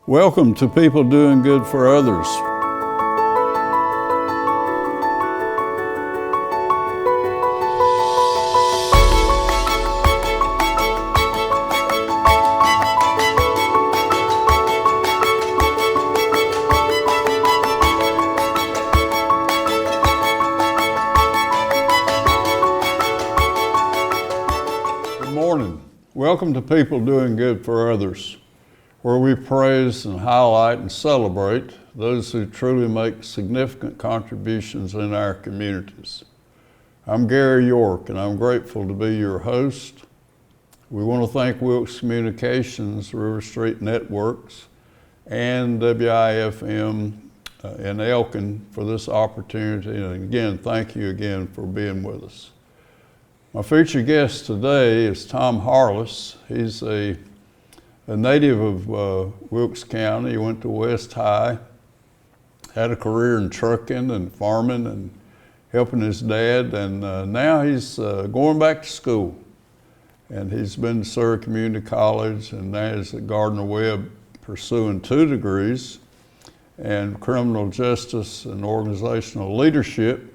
Welcome to People Doing Good for Others. Good morning. Welcome to People Doing Good for Others, where we praise and highlight and celebrate those who truly make significant contributions in our communities. I'm Gary York, and I'm grateful to be your host. We want to thank Wilkes Communications, Riverstreet Networks, and WIFM in Elkin for this opportunity. And again, thank you again for being with us. My featured guest today is Tom Harless. He's a native of Wilkes County. He went to West High, had a career in trucking and farming and helping his dad, and now he's going back to school. And he's been to Surrey Community College, and now he's at Gardner-Webb pursuing 2 degrees in criminal justice and organizational leadership.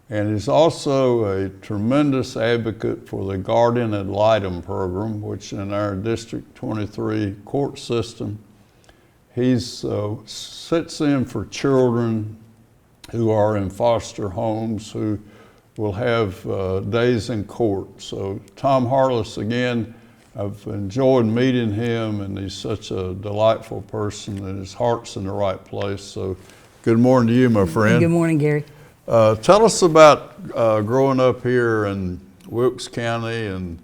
And he's also a tremendous advocate for the Guardian ad-litem program, which in our District 23 court system, he sits in for children who are in foster homes who will have days in court. So Tom Harless, again, I've enjoyed meeting him, and he's such a delightful person, and his heart's in the right place. So good morning to you, my friend. Good morning, Gary. Tell us about growing up here in Wilkes County and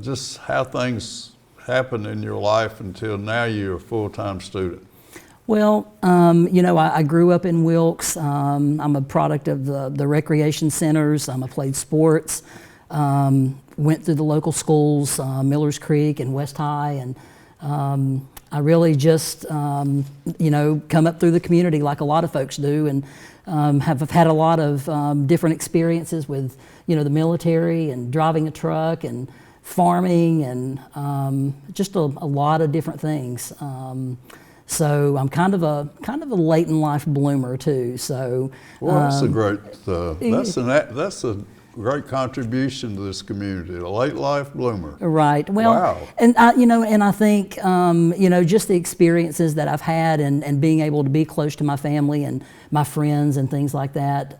just how things happened in your life until now you're a full-time student. Well, I grew up in Wilkes. I'm a product of the recreation centers. I played sports, went through the local schools, Millers Creek and West High, and I really just, come up through the community like a lot of folks do, and have had a lot of different experiences with, the military and driving a truck and farming and just a lot of different things. So I'm kind of a late in life bloomer too. So well, that's a great that's a great contribution to this community, a late life bloomer. Right. Well, wow. And I think just the experiences that I've had and being able to be close to my family and my friends and things like that,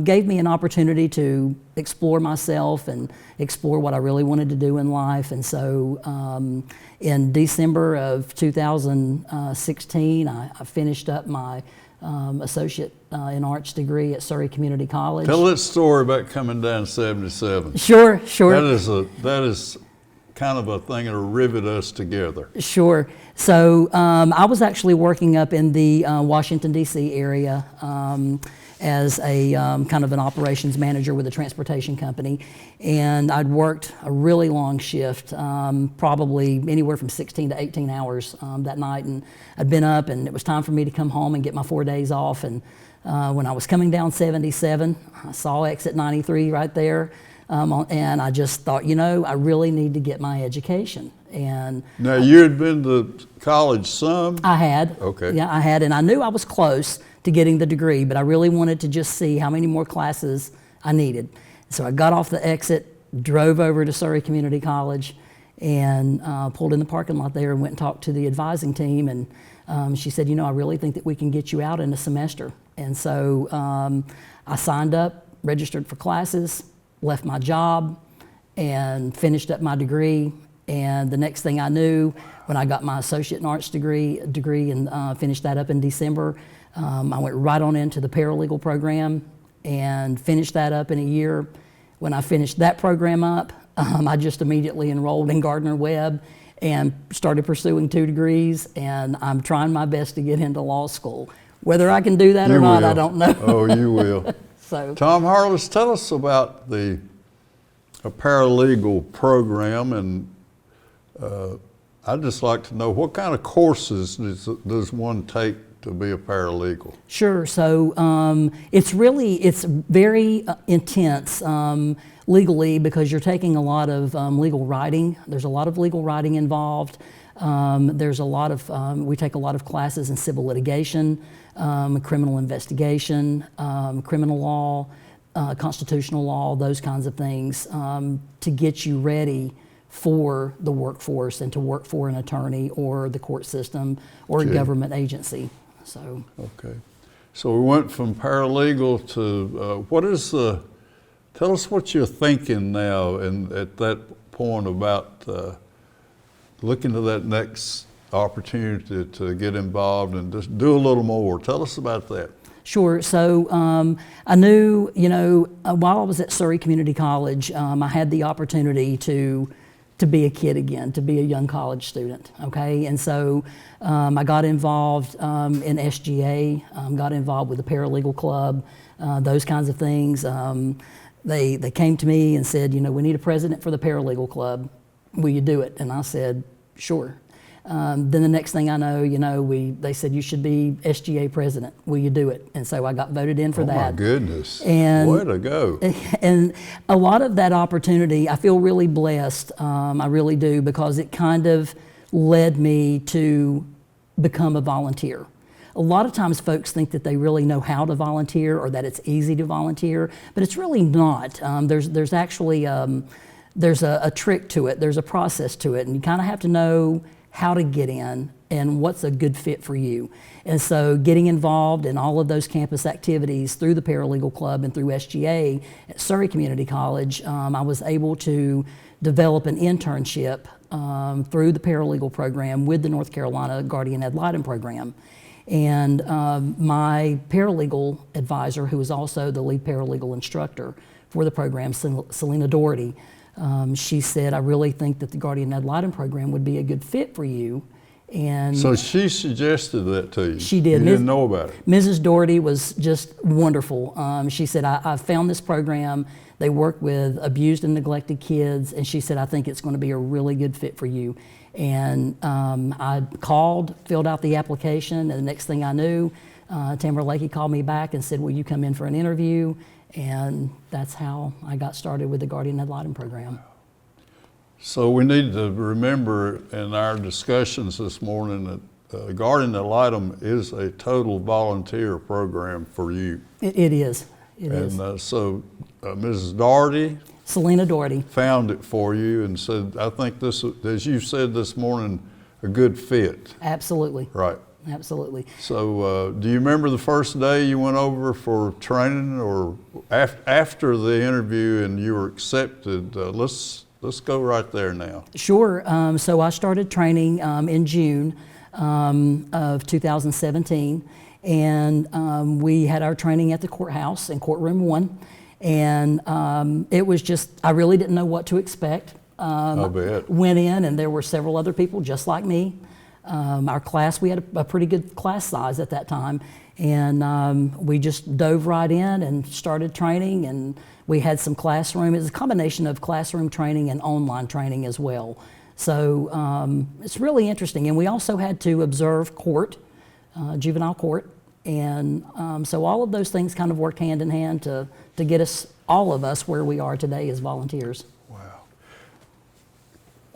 gave me an opportunity to explore myself and explore what I really wanted to do in life. And so in December of 2016, I finished up my associate in arts degree at Surrey Community College. Tell that story about coming down 77. Sure. That is kind of a thing that'll rivet us together. Sure. So I was actually working up in the Washington, D.C. area as a kind of an operations manager with a transportation company. And I'd worked a really long shift, probably anywhere from 16 to 18 hours that night. And I'd been up, and it was time for me to come home and get my 4 days off. And when I was coming down 77, I saw exit 93 right there. And I just thought, I really need to get my education. And now you had been to college some? I had. Okay. Yeah, I had, and I knew I was close to getting the degree, but I really wanted to just see how many more classes I needed. So I got off the exit, drove over to Surrey Community College, and pulled in the parking lot there and went and talked to the advising team. And she said, I really think that we can get you out in a semester. And so I signed up, registered for classes, left my job, and finished up my degree. And the next thing I knew, when I got my associate in arts degree and finished that up in December, I went right on into the paralegal program and finished that up in a year. When I finished that program up, I just immediately enrolled in Gardner-Webb and started pursuing 2 degrees, and I'm trying my best to get into law school. Whether I can do that or not, I don't know. Oh, you will. So, Tom Harless, tell us about a paralegal program, and I'd just like to know what kind of courses does one take to be a paralegal? Sure. So it's very intense. legally because you're taking a lot of legal writing. There's a lot of legal writing involved. There's a lot of, we take a lot of classes in civil litigation, criminal investigation, criminal law, constitutional law, those kinds of things to get you ready for the workforce and to work for an attorney or the court system or a government agency. So. Okay. So we went from paralegal to, what is the, tell us what you're thinking now and at that point about looking to that next opportunity to get involved and just do a little more. Tell us about that. Sure. So I knew, while I was at Surrey Community College, I had the opportunity to be a kid again, to be a young college student, okay? And so I got involved in SGA, got involved with the paralegal club, those kinds of things. They came to me and said, we need a president for the paralegal club. Will you do it? And I said, sure. Then the next thing I know, they said you should be SGA president. Will you do it? And so I got voted in for that. Oh my goodness! And way to go! And a lot of that opportunity, I feel really blessed. I really do, because it kind of led me to become a volunteer. A lot of times folks think that they really know how to volunteer or that it's easy to volunteer, but it's really not. There's actually there's a trick to it. There's a process to it, and you kind of have to know how to get in and what's a good fit for you. And so getting involved in all of those campus activities through the Paralegal Club and through SGA at Surrey Community College, I was able to develop an internship through the paralegal program with the North Carolina Guardian ad-litem program. And my paralegal advisor, who was also the lead paralegal instructor for the program, Selena Doherty, she said, I really think that the Guardian ad-litem program would be a good fit for you. And so she suggested that to you? She did. You didn't know about it? Mrs. Doherty was just wonderful. She said, I found this program. They work with abused and neglected kids. And she said, I think it's going to be a really good fit for you. And I called, filled out the application, and the next thing I knew, Tamara Lakey called me back and said, will you come in for an interview? And that's how I got started with the Guardian ad-litem program. So we need to remember in our discussions this morning that Guardian ad-litem is a total volunteer program for you. It is. It is. And so Mrs. Doherty, Selena Doherty, found it for you and said, I think this, as you said this morning, a good fit. Absolutely. Right. Absolutely. So do you remember the first day you went over for training, or after the interview and you were accepted? Let's go right there now. Sure. So I started training in June of 2017, and we had our training at the courthouse in courtroom 1, and it was just, I really didn't know what to expect. I bet. Went in, and there were several other people just like me. Our class, we had a pretty good class size at that time, and we just dove right in and started training, and we had some classroom. It was a combination of classroom training and online training as well. So it's really interesting, and we also had to observe court, juvenile court, and so all of those things kind of worked hand in hand to get us, all of us, where we are today as volunteers. Wow.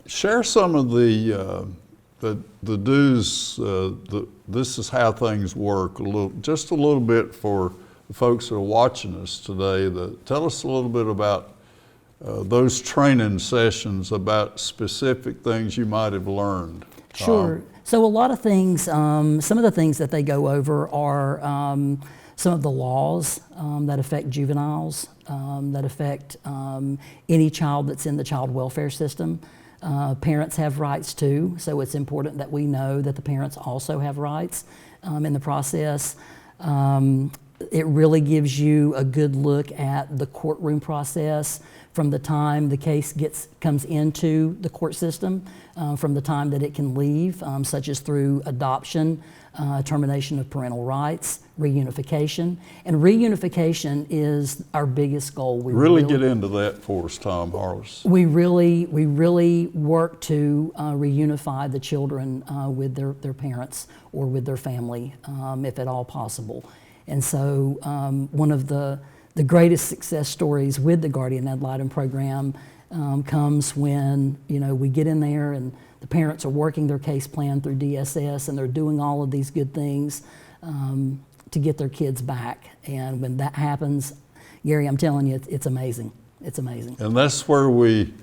Share some of the dues, this is how things work, just a little bit for the folks that are watching us today. Tell us a little bit about those training sessions, about specific things you might have learned. Sure. So a lot of things, some of the things that they go over are some of the laws that affect juveniles, that affect any child that's in the child welfare system. Parents have rights too, so it's important that we know that the parents also have rights in the process. It really gives you a good look at the courtroom process from the time the case comes into the court system, from the time that it can leave, such as through adoption, termination of parental rights, reunification. And reunification is our biggest goal. We really get into that for us, Tom Harless. We really work to reunify the children with their parents or with their family, if at all possible. And so one of the the greatest success stories with the Guardian ad-litem program comes when, we get in there and the parents are working their case plan through DSS and they're doing all of these good things to get their kids back. And when that happens, Gary, I'm telling you, it's amazing. It's amazing. And that's where we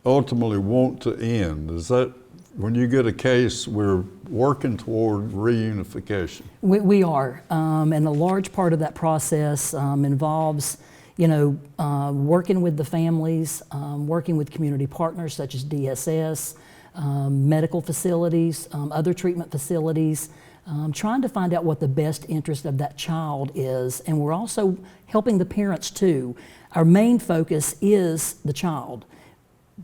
ultimately want to end. Is that when you get a case, we're working toward reunification? We are, and a large part of that process involves, working with the families, working with community partners such as DSS, medical facilities, other treatment facilities, trying to find out what the best interest of that child is. And we're also helping the parents too. Our main focus is the child.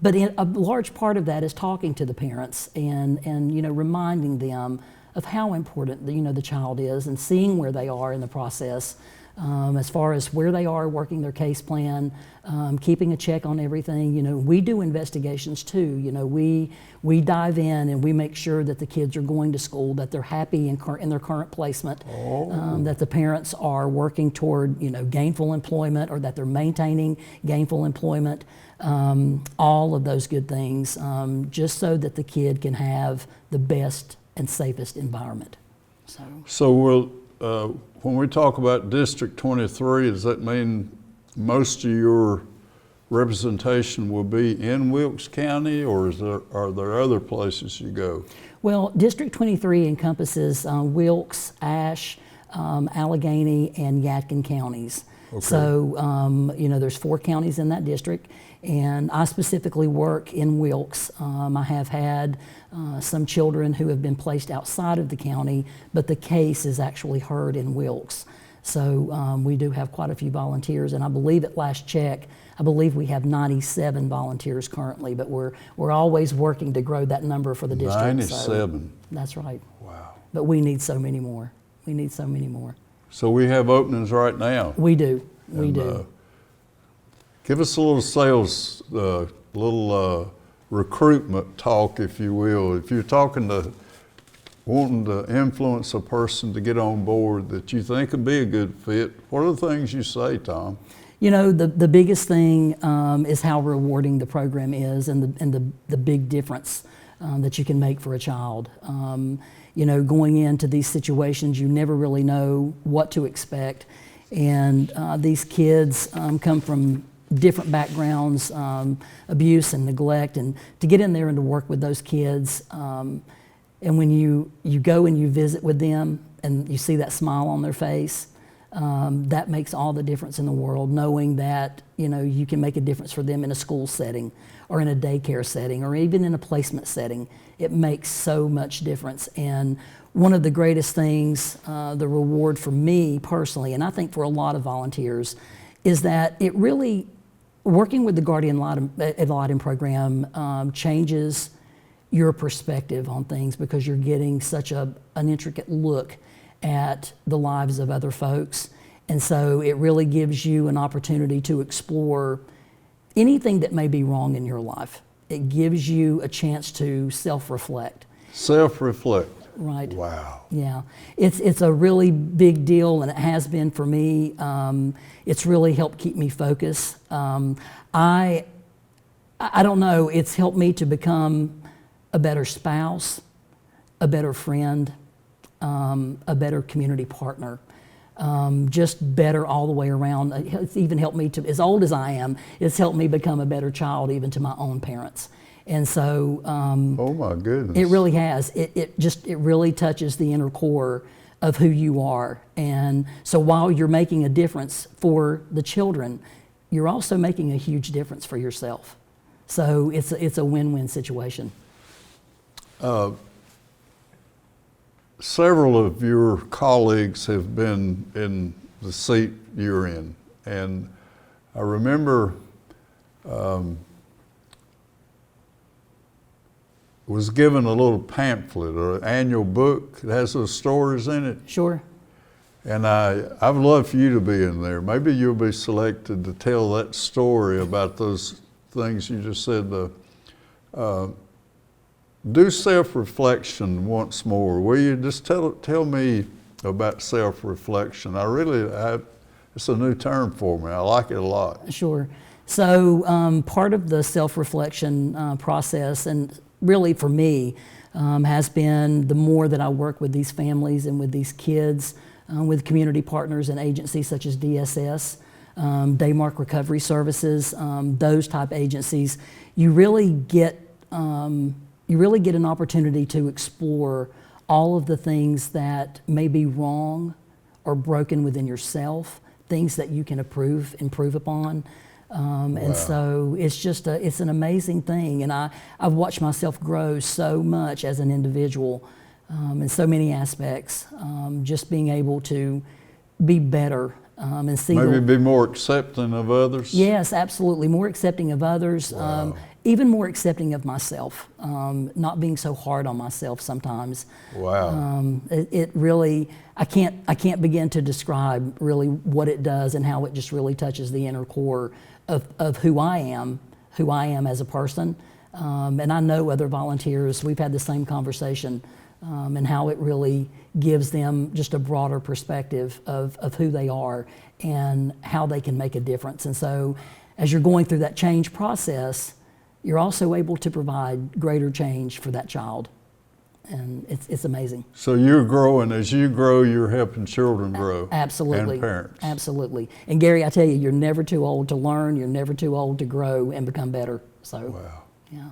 But a large part of that is talking to the parents and reminding them of how important the child is and seeing where they are in the process as far as where they are working their case plan, keeping a check on everything. We do investigations too. We dive in and we make sure that the kids are going to school, that they're happy in their current placement, that the parents are working toward gainful employment or that they're maintaining gainful employment. All of those good things, just so that the kid can have the best and safest environment. So when we talk about District 23, does that mean most of your representation will be in Wilkes County, or are there other places you go? Well, District 23 encompasses Wilkes, Ashe, Allegheny, and Yadkin counties. Okay. So, there's 4 counties in that district, and I specifically work in Wilkes. I have had some children who have been placed outside of the county, but the case is actually heard in Wilkes. So we do have quite a few volunteers, and I believe at last check, we have 97 volunteers currently, but we're always working to grow that number for the district. 97? So, that's right. Wow. But we need so many more. We need so many more. So we have openings right now. We do. We do. Give us a little sales, recruitment talk, if you will. If you're wanting to influence a person to get on board that you think would be a good fit, what are the things you say, Tom? The biggest thing is how rewarding the program is, and the big difference that you can make for a child. Going into these situations, you never really know what to expect. And these kids come from different backgrounds, abuse and neglect, and to get in there and to work with those kids, and when you go and you visit with them and you see that smile on their face, that makes all the difference in the world, knowing that you can make a difference for them in a school setting or in a daycare setting or even in a placement setting. It makes so much difference. And one of the greatest things, the reward for me personally, and I think for a lot of volunteers, is that it really, working with the Guardian ad-litem program changes your perspective on things, because you're getting such an intricate look at the lives of other folks. And so it really gives you an opportunity to explore anything that may be wrong in your life. It gives you a chance to self-reflect. Self-reflect. Right. Wow. Yeah. It's a really big deal, and it has been for me. It's really helped keep me focused. I don't know, it's helped me to become a better spouse, a better friend, a better community partner, just better all the way around. It's even helped me to, as old as I am, it's helped me become a better child even to my own parents. And so, oh my goodness, it really has. It really touches the inner core of who you are. And so while you're making a difference for the children, you're also making a huge difference for yourself. So it's a win-win situation. Several of your colleagues have been in the seat you're in, and I remember was given a little pamphlet or an annual book that has those stories in it. Sure. And I would love for you to be in there. Maybe you'll be selected to tell that story about those things you just said. Do self-reflection once more. Will you just tell me about self-reflection? I It's a new term for me. I like it a lot. Sure. So part of the self-reflection process, and really for me, has been the more that I work with these families and with these kids, with community partners and agencies such as DSS, Daymark Recovery Services, those type agencies, you really get an opportunity to explore all of the things that may be wrong or broken within yourself, things that you can improve upon. And so it's an amazing thing. And I've watched myself grow so much as an individual in so many aspects, just being able to be better and see. Maybe be more accepting of others? Yes, absolutely. More accepting of others, even more accepting of myself, not being so hard on myself sometimes. Wow. It really, I can't begin to describe really what it does and how it just really touches the inner core of who I am as a person. And I know other volunteers, we've had the same conversation, and how it really gives them just a broader perspective of who they are and how they can make a difference. And so as you're going through that change process, you're also able to provide greater change for that child. And it's amazing. So you're growing. As you grow, you're helping children grow. Absolutely. And parents. Absolutely. And Gary, I tell you, you're never too old to learn. You're never too old to grow and become better. So, wow. Yeah.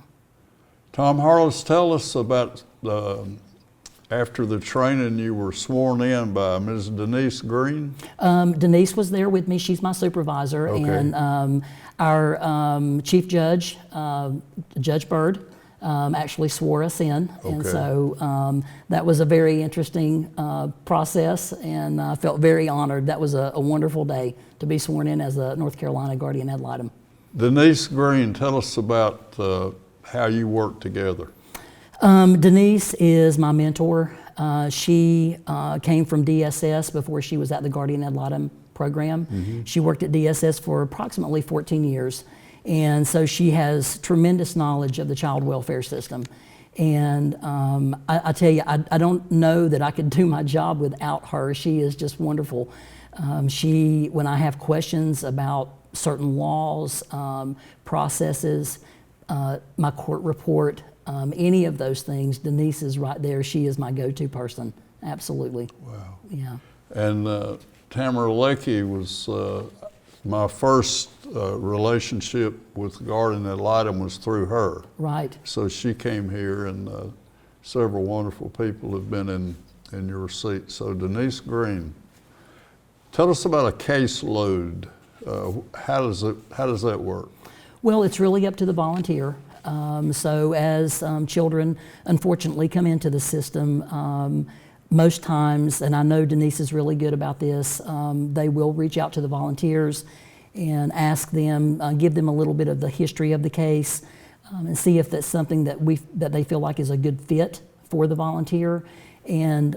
Tom Harless, tell us about after the training you were sworn in by Ms. Denise Green. Denise was there with me. She's my supervisor. Okay. And our chief judge, Judge Byrd, actually swore us in. Okay. And so that was a very interesting process, and I felt very honored. That was a wonderful day to be sworn in as a North Carolina guardian ad litem. Denise Green, tell us about how you work together. Denise is my mentor. She came from DSS before she was at the guardian ad litem program. Mm-hmm. She worked at DSS for approximately 14 years. And so she has tremendous knowledge of the child welfare system. And I tell you, I don't know that I could do my job without her. She is just wonderful. When I have questions about certain laws, processes, my court report, any of those things, Denise is right there. She is my go-to person. Absolutely. Wow. Yeah. And Tamara Leckie was my first relationship with guardian ad litem was through her. Right. So she came here, and several wonderful people have been in your seat. So Denise Green, tell us about a caseload. How does that work? Well, it's really up to the volunteer. So as children unfortunately come into the system, most times, and I know Denise is really good about this, they will reach out to the volunteers and ask them, give them a little bit of the history of the case, and see if that's something that they feel like is a good fit for the volunteer. And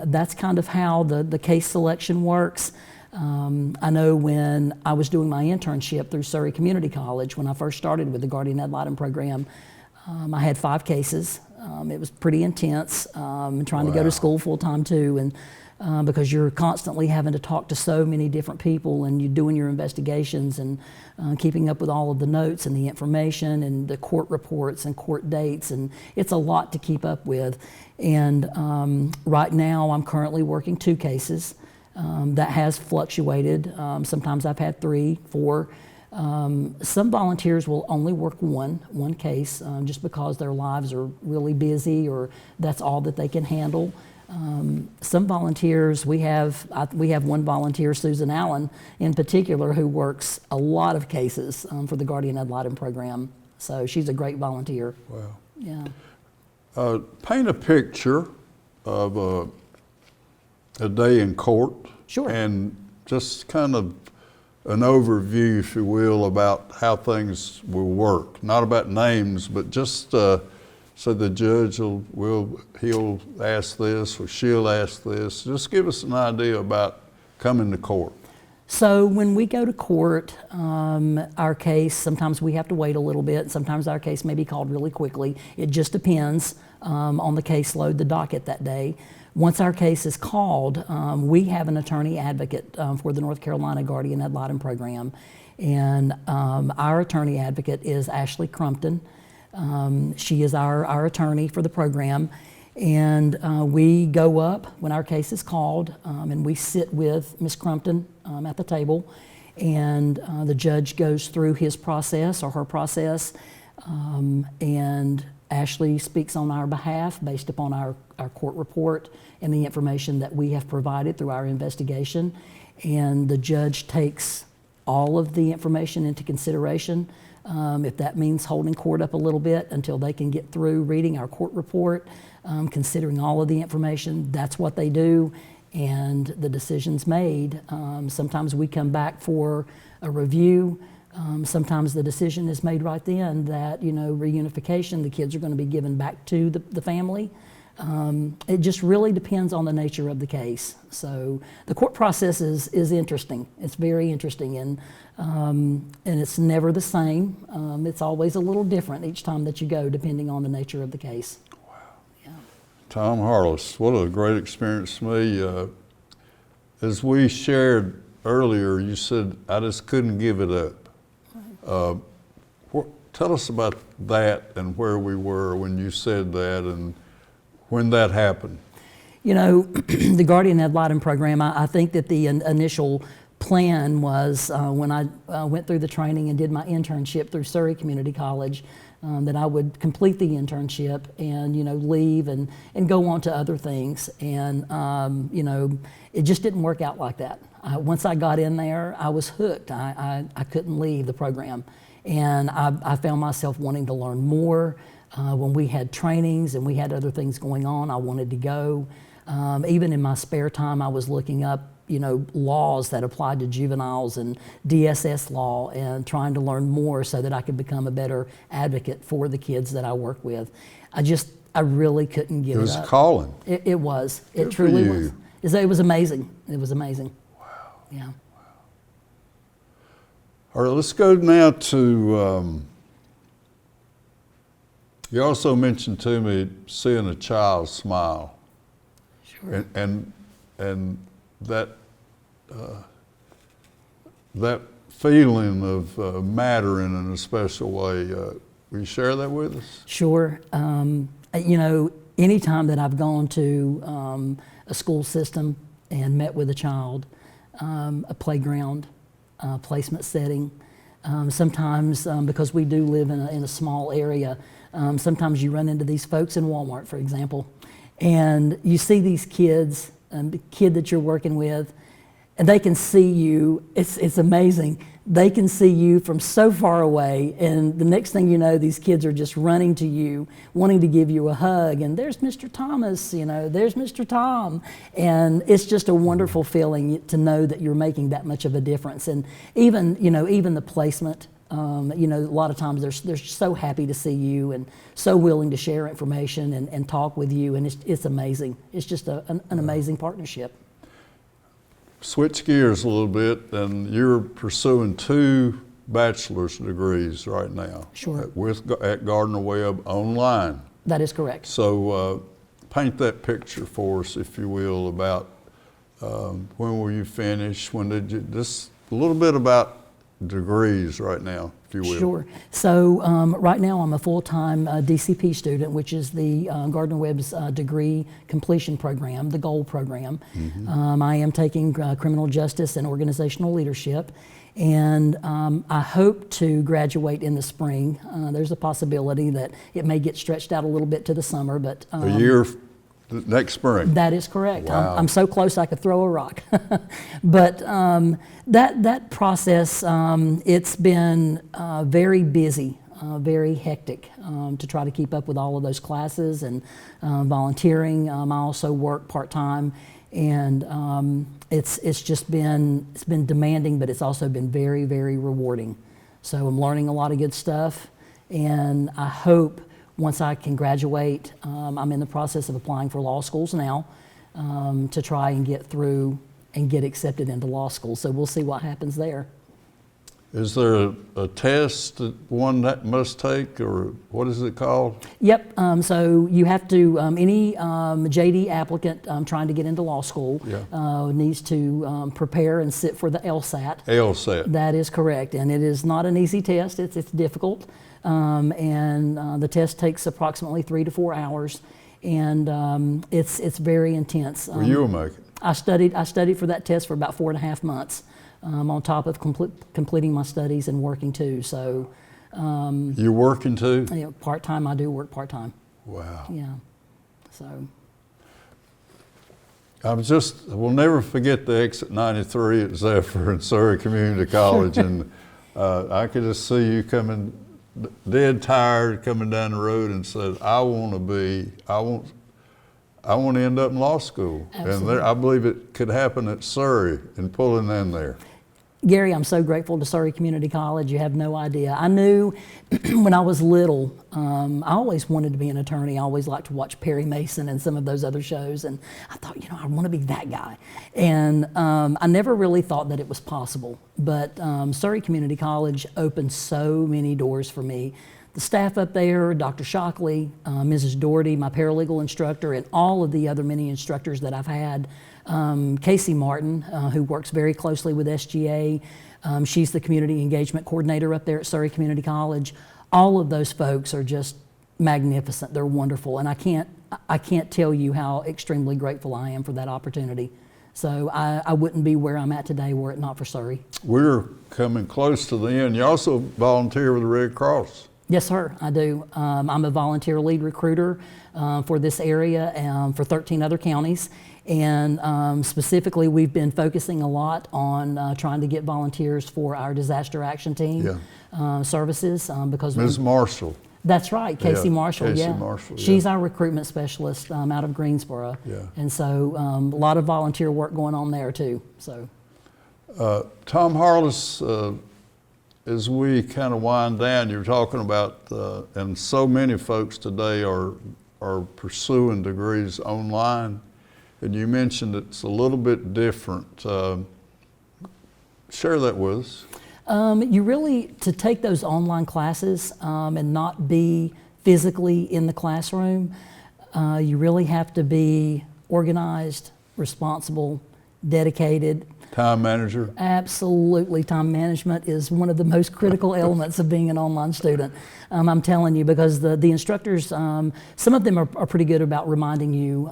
that's kind of how the case selection works. I know when I was doing my internship through Surrey Community College, when I first started with the guardian ad litem program, I had 5 cases. It was pretty intense, trying to go to school full time too, and because you're constantly having to talk to so many different people, and you're doing your investigations and keeping up with all of the notes and the information and the court reports and court dates, and it's a lot to keep up with. And right now I'm currently working 2 cases. That has fluctuated. Sometimes I've had 3, 4. Some volunteers will only work one case just because their lives are really busy, or that's all that they can handle. Some volunteers, we have one volunteer, Susan Allen in particular, who works a lot of cases for the guardian ad litem program. So she's a great volunteer. Wow. Yeah. Paint a picture of a day in court. Sure. And just kind of an overview, if you will, about how things will work. Not about names, but just so the judge he'll ask this or she'll ask this. Just give us an idea about coming to court. So when we go to court, our case, sometimes we have to wait a little bit. Sometimes our case may be called really quickly. It just depends on the caseload, the docket that day. Once our case is called, we have an attorney advocate for the North Carolina Guardian ad-litem program. And our attorney advocate is Ashley Crumpton. She is our attorney for the program. And we go up when our case is called, and we sit with Ms. Crumpton at the table. And the judge goes through his process or her process, and Ashley speaks on our behalf based upon our court report and the information that we have provided through our investigation. And the judge takes all of the information into consideration. If that means holding court up a little bit until they can get through reading our court report, considering all of the information, that's what they do. And the decision's made. Sometimes we come back for a review. Sometimes the decision is made right then that, reunification, the kids are going to be given back to the family. It just really depends on the nature of the case. So the court process is interesting. It's very interesting, and it's never the same. It's always a little different each time that you go, depending on the nature of the case. Wow. Yeah. Tom Harless, what a great experience to me. As we shared earlier, you said, I just couldn't give it up. Tell us about that and where we were when you said that and when that happened. The Guardian ad-litem program, I think that the initial plan was when I went through the training and did my internship through Surrey Community College, that I would complete the internship and leave and go on to other things. And it just didn't work out like that. Once I got in there, I was hooked. I couldn't leave the program. And I found myself wanting to learn more. When we had trainings and we had other things going on, I wanted to go. Even in my spare time, I was looking up laws that applied to juveniles and DSS law and trying to learn more so that I could become a better advocate for the kids that I work with. I really couldn't give it up. It was calling. It was. It Good truly for was. you. It was amazing. It was amazing. Wow. Yeah. Wow. All right, let's go now to, you also mentioned to me seeing a child smile. Sure. And that that feeling of mattering in a special way. Will you share that with us? Sure. Anytime that I've gone to a school system and met with a child, a playground, placement setting, sometimes because we do live in a small area, sometimes you run into these folks in Walmart, for example, and you see these kids, the kid that you're working with, and they can see you. It's amazing. They can see you from so far away, and the next thing you know, these kids are just running to you, wanting to give you a hug, and there's Mr. Thomas, there's Mr. Tom, and it's just a wonderful feeling to know that you're making that much of a difference. And even the placement, a lot of times they're so happy to see you and so willing to share information and talk with you, and it's amazing. It's just an amazing partnership. Switch gears a little bit, and you're pursuing 2 bachelor's degrees right now. Sure. At Gardner-Webb online. That is correct. So paint that picture for us, if you will, about when will you finish, when did you, just a little bit about degrees right now, if you will. Sure. So right now I'm a full-time DCP student, which is the Gardner-Webb's degree completion program, the GOLD program. Mm-hmm. I am taking criminal justice and organizational leadership, and I hope to graduate in the spring. There's a possibility that it may get stretched out a little bit to the summer, but a year next spring. That is correct. Wow. I'm so close I could throw a rock. But that process, it's been very busy, very hectic to try to keep up with all of those classes and volunteering. I also work part-time, and it's been demanding, but it's also been very, very rewarding. So I'm learning a lot of good stuff, and I hope once I can graduate, I'm in the process of applying for law schools now to try and get through and get accepted into law school. So we'll see what happens there. Is there a test that one that must take, or what is it called? Yep, so you have to, any JD applicant trying to get into law school needs to prepare and sit for the LSAT. LSAT. That is correct, and it is not an easy test, it's difficult, and the test takes approximately 3 to 4 hours, and it's very intense. Well, you'll make it. I studied for that test for about 4.5 months, on top of completing my studies and working too. So you're working too? You know, part-time. I do work part-time. Wow. Yeah. So we'll never forget the exit 93 at Zephyr in Surrey Community College, and I could just see you coming dead tired coming down the road and said, I want to end up in law school. Absolutely. And I believe it could happen at Surrey and pulling in there. Gary, I'm so grateful to Surrey Community College. You have no idea. I knew when I was little, I always wanted to be an attorney. I always liked to watch Perry Mason and some of those other shows, and I thought, I want to be that guy. And I never really thought that it was possible. But Surrey Community College opened so many doors for me. The staff up there, Dr. Shockley, Mrs. Doherty, my paralegal instructor, and all of the other many instructors that I've had. Casey Martin, who works very closely with SGA. She's the community engagement coordinator up there at Surrey Community College. All of those folks are just magnificent. They're wonderful, and I can't tell you how extremely grateful I am for that opportunity. So I wouldn't be where I'm at today were it not for Surrey. We're coming close to the end. You also volunteer with the Red Cross. Yes, sir, I do. I'm a volunteer lead recruiter for this area for 13 other counties. And specifically, we've been focusing a lot on trying to get volunteers for our disaster action team services. Because Ms. Marshall. That's right, Casey Marshall, Casey Marshall, She's our recruitment specialist out of Greensboro. Yeah. And so a lot of volunteer work going on there too. So, Tom Harless, as we kind of wind down, you're talking about, and so many folks today are pursuing degrees online, and you mentioned it's a little bit different. Share that with us. You really, to take those online classes and not be physically in the classroom, you really have to be organized, responsible, dedicated. Time manager? Absolutely. Time management is one of the most critical elements of being an online student. I'm telling you, because the instructors, some of them are pretty good about reminding you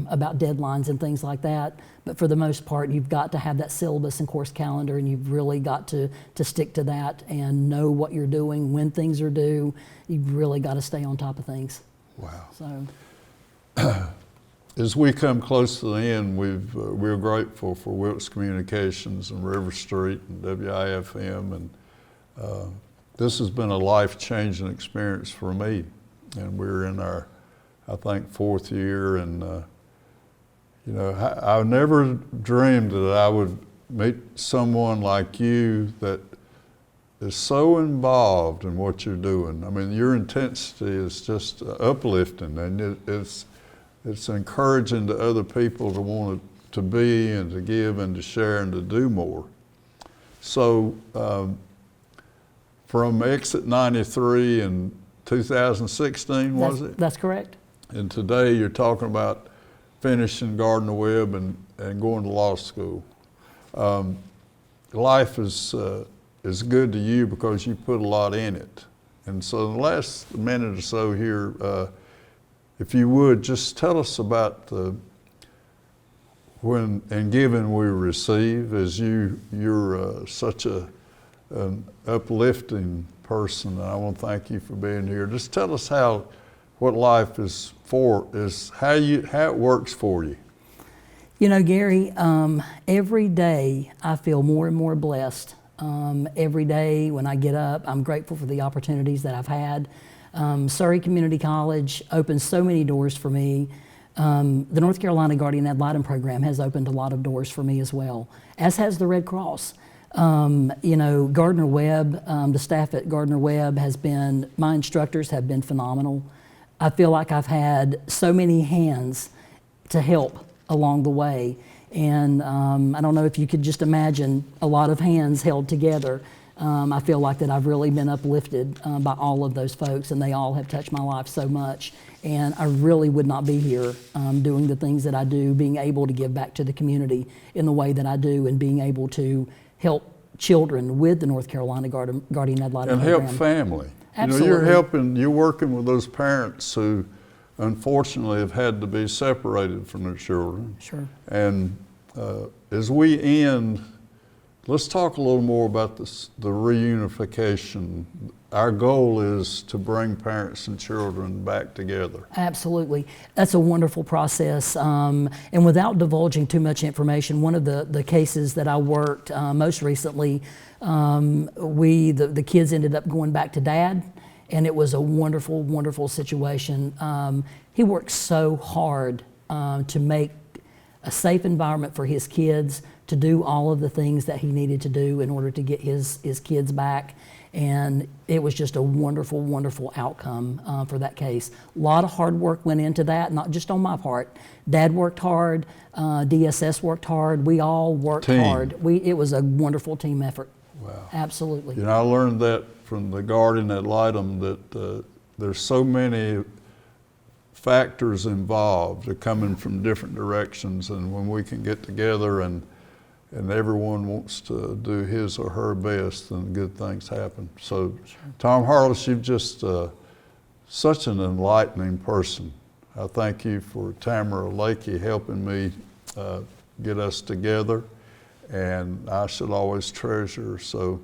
about deadlines and things like that. But for the most part, you've got to have that syllabus and course calendar, and you've really got to stick to that and know what you're doing, when things are due. You've really got to stay on top of things. Wow. So. As we come close to the end, we're grateful for Wilkes Communications and Riverstreet and WIFM, and this has been a life-changing experience for me. And we're in our, I think, 4th year, and I never dreamed that I would meet someone like you that is so involved in what you're doing. I mean, your intensity is just uplifting, and it's encouraging to other people to want to be and to give and to share and to do more. So from Exit 93 in 2016, was it? That's correct. And today you're talking about finishing Gardner-Webb and going to law school. Life is good to you because you put a lot in it. And so the last minute or so here, if you would, just tell us about when and giving we receive, as you're such an uplifting person, and I want to thank you for being here. Just tell us what life is for, how it works for you. You know, Gary, every day I feel more and more blessed. Every day when I get up, I'm grateful for the opportunities that I've had. Surrey Community College opened so many doors for me. The North Carolina Guardian ad-litem program has opened a lot of doors for me as well, as has the Red Cross. Gardner-Webb, the staff at Gardner-Webb my instructors have been phenomenal. I feel like I've had so many hands to help along the way. And I don't know if you could just imagine a lot of hands held together I feel like that I've really been uplifted by all of those folks, and they all have touched my life so much. And I really would not be here doing the things that I do, being able to give back to the community in the way that I do, and being able to help children with the North Carolina Guardian Ad Litem and program. help family. Absolutely. You're working with those parents who unfortunately have had to be separated from their children. Sure. And as we end, let's talk a little more about the reunification. Our goal is to bring parents and children back together. Absolutely. That's a wonderful process. And without divulging too much information, one of the cases that I worked most recently, the kids ended up going back to Dad, and it was a wonderful, wonderful situation. He worked so hard to make a safe environment for his kids, to do all of the things that he needed to do in order to get his kids back. And it was just a wonderful, wonderful outcome for that case. A lot of hard work went into that, not just on my part. Dad worked hard, DSS worked hard, we all worked hard. It was a wonderful team effort. Wow. Absolutely. You know, I learned that from the Guardian Ad Litem, that there's so many factors involved. They're coming from different directions, and when we can get together and everyone wants to do his or her best, then good things happen. So, sure. Tom Harless, you've just such an enlightening person. I thank you for Tamara Lakey helping me get us together, and I should always treasure her. So,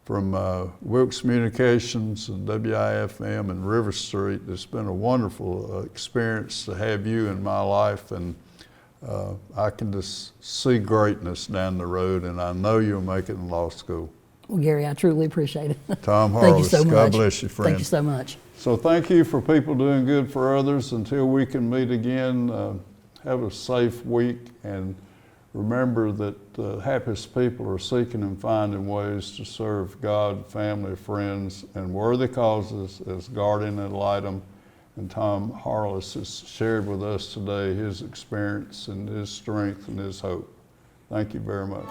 from Wilkes Communications and WIFM and Riverstreet, it's been a wonderful experience to have you in my life, and I can just see greatness down the road, and I know you'll make it in law school. Well, Gary, I truly appreciate it. Tom Harless, Thank you so much. God bless you, friend. Thank you so much. So thank you for people doing good for others. Until we can meet again, have a safe week, and remember that the happiest people are seeking and finding ways to serve God, family, friends, and worthy causes as Guardian Ad Litem. And Tom Harless has shared with us today his experience and his strength and his hope. Thank you very much.